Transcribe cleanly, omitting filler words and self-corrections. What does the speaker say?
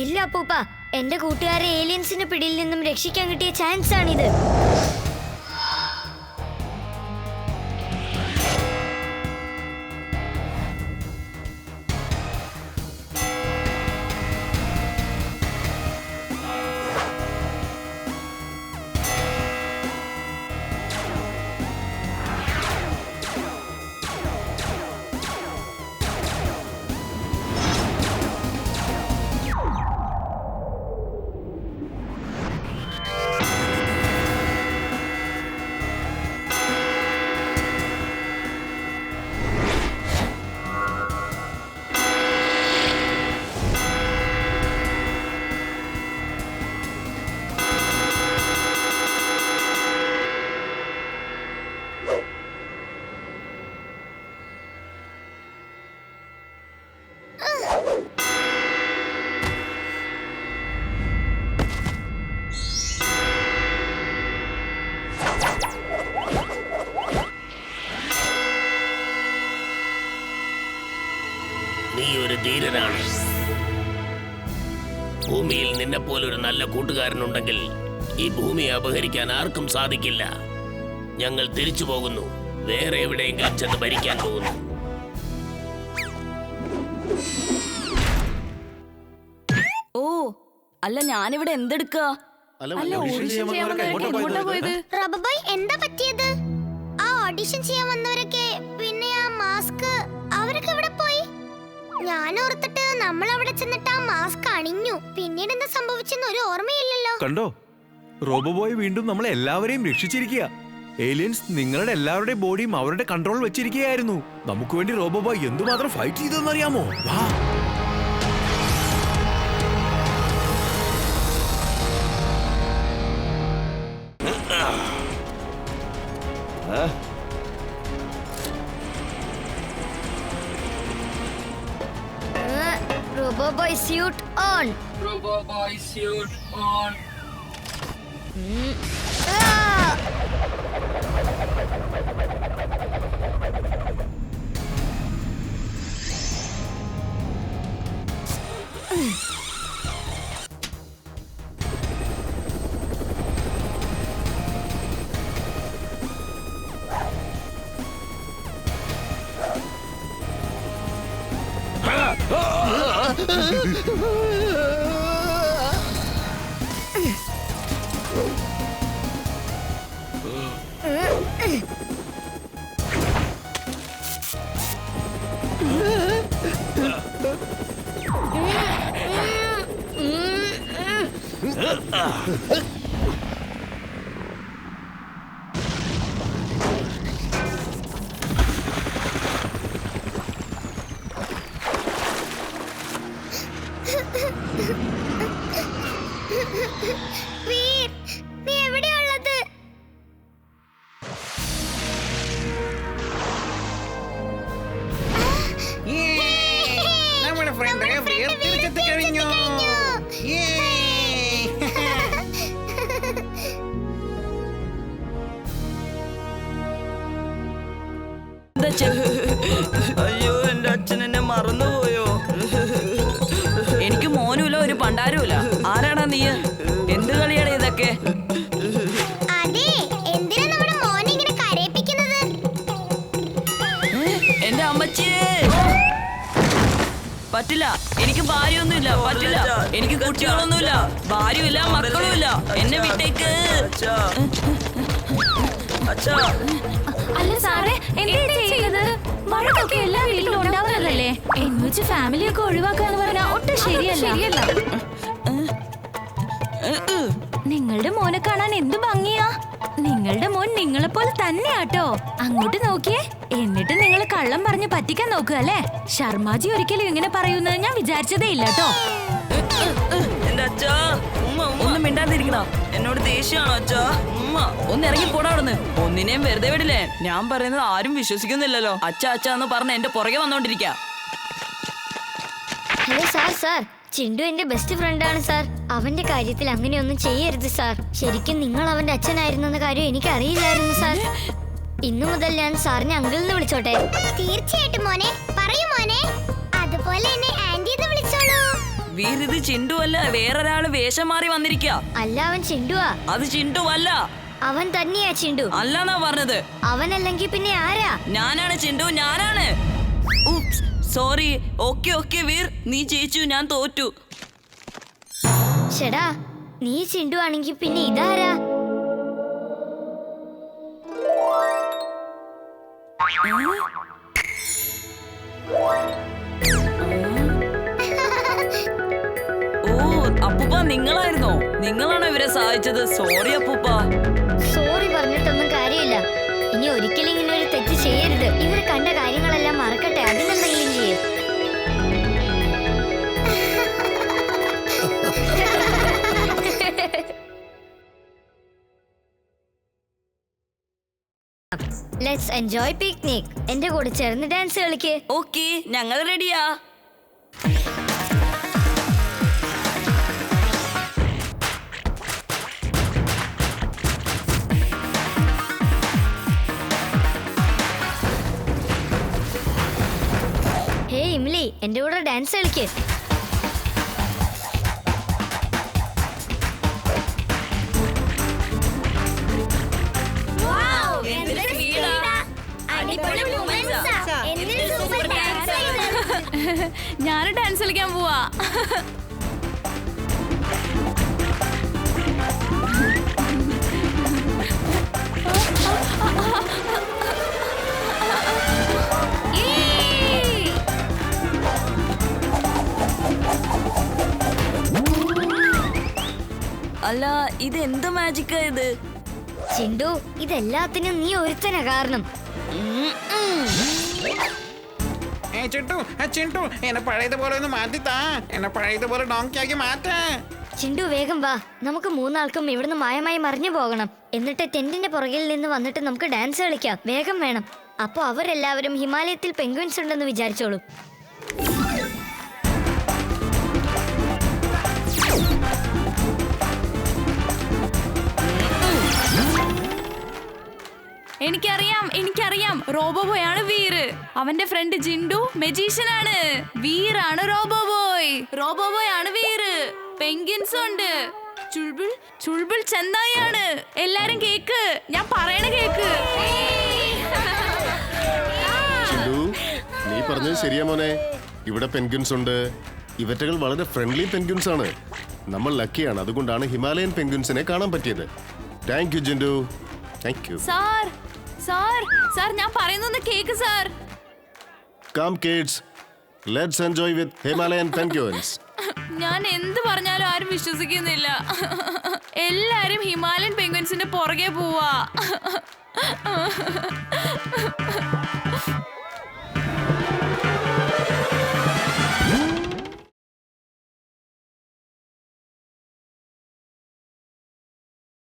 ഇല്ല അപ്പൂപ്പ, എന്റെ കൂട്ടുകാരെ ഏലിയൻസിന്റെ പിടിയിൽ നിന്നും രക്ഷിക്കാൻ കിട്ടിയ ചാൻസ് ആണിത്. നീ ഒരു ധീരനാണ്. ഭൂമിയിൽ നിന്നെപ്പോലൊരു നല്ല കൂട്ടുകാരനുണ്ടെങ്കിൽ ഈ ഭൂമിയെ അപഹരിക്കാൻ ആർക്കും സാധിക്കില്ല. ഞങ്ങൾ തിരിച്ചു പോകുന്നു. വേറെ എവിടെയെങ്കിലും ചെന്ന് ഭരിക്കാൻ പോകുന്നു. ഓ അല്ല, ഞാനിവിടെ എന്തെടുക്കാ? എന്താ പറ്റിയത്? ആ ഓഡിഷൻ ചെയ്യാൻ വന്നവരൊക്കെ, പിന്നെ ആ മാസ്ക്, അവരൊക്കെ എവിടെ പോയി? ഞാൻ ഓർത്തിട്ട് നമ്മൾ അവിടെ ചെന്നിട്ട് ആ മാസ്ക് അണിഞ്ഞു. പിന്നീട് എന്താ സംഭവിച്ചെന്ന് ഒരു ഓർമ്മയില്ലല്ലോ. കണ്ടോ, റോബോബോയ് വീണ്ടും നമ്മളെ എല്ലാവരെയും രക്ഷിച്ചിരിക്കുക. ഏലിയൻസ് നിങ്ങളുടെ എല്ലാവരുടെയും ബോഡിയും അവരുടെ കൺട്രോൾ വെച്ചിരിക്കുകയായിരുന്നു. നമുക്ക് വേണ്ടി റോബോബോയ് എന്തുമാത്രം ഫൈറ്റ് ചെയ്തെന്നറിയാമോ? വാ. Roboboy suit on. Roboboy suit on. Veer, നീ എവിടെയുള്ളത്? നമ്മുടെ ഫ്രണ്ട് വീർ തിരിച്ചെത്തി കഴിഞ്ഞു. അയ്യോ, എന്റെ അച്ഛൻ എന്നെ മറന്നുപോയോ? എനിക്ക് മോനുമില്ല, ഒരു പണ്ടാരുമില്ല. ആരാടാ നീ? എന്ത് കളിയാണ് ഇതൊക്കെ? അതെ, എന്തിനാ നമ്മുടെ മോനെ ഇങ്ങനെ കരയിപ്പിക്കുന്നത്? എന്റെ അമ്മച്ചിയെ പറ്റില്ല. എനിക്ക് ഭാര്യയൊന്നുമില്ല, പറ്റില്ല. എനിക്ക് കുട്ടികളൊന്നുമില്ല, ഭാര്യയില്ല, മക്കളുമില്ല. എന്നെ വിട്ടേക്ക്. അല്ല സാറേ, എന്താ ചെയ്യുന്നത്? വഴക്കൊക്കെ എല്ലാ വീട്ടിലും ഉണ്ടാവുന്നതല്ലേ? എന്നുവെച്ച് ഫാമിലിയൊക്കെ ഒഴിവാക്കാന്ന് പറഞ്ഞാൽ ഒട്ടും ശരിയല്ല. നിങ്ങളുടെ മോനെ കാണാൻ എന്ത് ഭംഗിയാ. നിങ്ങളുടെ മോൻ നിങ്ങളെ പോലെ തന്നെയാട്ടോ. അങ്ങോട്ട് നോക്കിയേ. എന്നിട്ട് നിങ്ങൾ കള്ളം പറഞ്ഞ് പറ്റിക്കാൻ നോക്കുക അല്ലേ? ശർമാജി ഒരിക്കലും ഇങ്ങനെ പറയുന്നത് ഞാൻ വിചാരിച്ചതേ ഇല്ല കേട്ടോ. എന്റെ അച്ഛാ, ഒന്നും മിണ്ടാതിരിക്കണം. എന്നോട് ദേഷ്യമാണോ അച്ഛാ? ഉമ്മ ഒന്ന് ഇറങ്ങി പോടാ അവിടുന്ന്. ഒന്നിനെയും വെറുതെ വിടില്ലേ? ഞാൻ പറയുന്നത് ആരും വിശ്വസിക്കുന്നില്ലല്ലോ. അച്ഛ അച്ഛ എന്ന് പറഞ്ഞ് എന്റെ പുറകെ വന്നോണ്ടിരിക്ക. ഹലോ സാർ, ചിണ്ടു എന്റെ ബെസ്റ്റ് ഫ്രണ്ടാണ് സാർ. അവന്റെ കാര്യത്തിൽ അങ്ങനെയൊന്നും ചെയ്യരുത് സാർ. ശരിക്കും നിങ്ങൾ അവന്റെ അച്ഛനായിരുന്നെന്ന കാര്യം എനിക്ക് അറിയില്ലായിരുന്നു സാർ. ഇന്നു മുതൽ ഞാൻ സാറിനെ അങ്കിൾ എന്ന് വിളിച്ചോട്ടെ? തീർച്ചയായിട്ടും മോനെ, പറയൂ മോനെ. അതുപോലെ എന്നെ ആന്റി എന്ന് വിളിച്ചോളൂ. വീർ ഇത് ചിണ്ടു അല്ല, വേറൊരാള് വേഷം മാറി വന്നിരിക്ക. അല്ല, അവൻ ചിണ്ടുവാ. അത് ചിണ്ടു അല്ല. അവൻ തന്നെയാ ചിണ്ടു. അല്ലാന്നാ പറഞ്ഞത്. അവനല്ലെങ്കിൽ പിന്നെ ആരാ? ഞാനാണ് ചിണ്ടു, ഞാനാണ്. സോറി. ഓക്കെ വീർ, നീ ജയിച്ചു, ഞാൻ തോറ്റു. ഷെടാ, നീ ചിണ്ടു ആണെങ്കിൽ പിന്നെ ഇതാരാ? ഓ, അപ്പൂപ്പ നിങ്ങളായിരുന്നോ? നിങ്ങളാണോ ഇവരെ സഹായിച്ചത്? സോറി അപ്പൂപ്പ. സോറി പറഞ്ഞിട്ടൊന്നും കാര്യമില്ല. ഇനി ഒരിക്കലും ഇങ്ങനെ ഒരു തെറ്റ് ചെയ്യരുത്. ഇവർ കണ്ട കാര്യങ്ങളെല്ലാം മറക്കട്ടെ, അതിനെന്തെങ്കിലും ചെയ്യും. Let's enjoy picnic. എന്റെ കൂടെ ചേർന്ന് ഡാൻസ് കളിക്ക്. ഓക്കെ, ഞങ്ങൾ റെഡിയാ. ഹേ ഇംലി, എന്റെ കൂടെ ഡാൻസ് കളിക്ക്. ഞാൻ ഡാൻസ് കളിക്കാൻ പോവാ. അല്ല, ഇത് എന്ത് മാജിക്കാ ഇത്? ചിണ്ടു, ഇതെല്ലാത്തിനും നീ ഒരുത്തനാ കാരണം. ചിണ്ടു എന്നെ പഴയതുപോലെ ഒന്ന് മാറ്റിത്താ. എന്നെ പഴയതുപോലെ ഡോങ്കിയാക്കി മാറ്റാ. ചിണ്ടു വേഗം വാ, നമുക്ക് മൂന്നാൾക്കും ഇവിടുന്ന് മായമായി മറിഞ്ഞു പോകണം. എന്നിട്ട് ടെന്റിന്റെ പുറകിൽ നിന്ന് വന്നിട്ട് നമുക്ക് ഡാൻസ് കളിക്കാം. വേഗം വേണം. അപ്പൊ അവരെല്ലാവരും ഹിമാലയത്തിൽ പെൻഗ്വിൻസ് ഉണ്ടെന്ന് വിചാരിച്ചോളൂ. എനിക്കറിയാം റോബോബോയ് ആണ് വീർ. അവന്റെ ഫ്രണ്ട് ജിൻഡു മെജീഷ്യനാണ്. വീറാണ് റോബോബോയ് ആണ് വീർ. പെൻഗ്വിൻസ് ഉണ്ട്. ചുൾബുൾ ചെന്നായാണ്. എല്ലാരും കേക്ക്, ഞാൻ പറയണ കേക്ക്. നീ പറഞ്ഞത് ശരിയാ മോനെ. ഇവിടെ പെൻഗ്വിൻസ് ഉണ്ട്. ഇവറ്റകൾ വളരെ ഫ്രണ്ട്ലി പെൻഗ്വിൻസ് ആണ്. നമ്മൾ ലക്കിയാണ്, അതുകൊണ്ടാണ് ഹിമാലയൻ പെൻഗ്വിൻസിനെ കാണാൻ പറ്റിയത്. താങ്ക് യു ജിൻഡു, താങ്ക് യു. സാർ ഞാൻ പറയുന്നൊന്ന് കേക്ക് sir. Come kids, let's enjoy with Himalayan penguins. ഞാൻ എന്ത് പറഞ്ഞാലും ആരും വിശ്വസിക്കുന്നില്ല. എല്ലാരും ഹിമാലയൻ പെൻഗ്വിൻസിന്റെ പുറകെ പോവാ.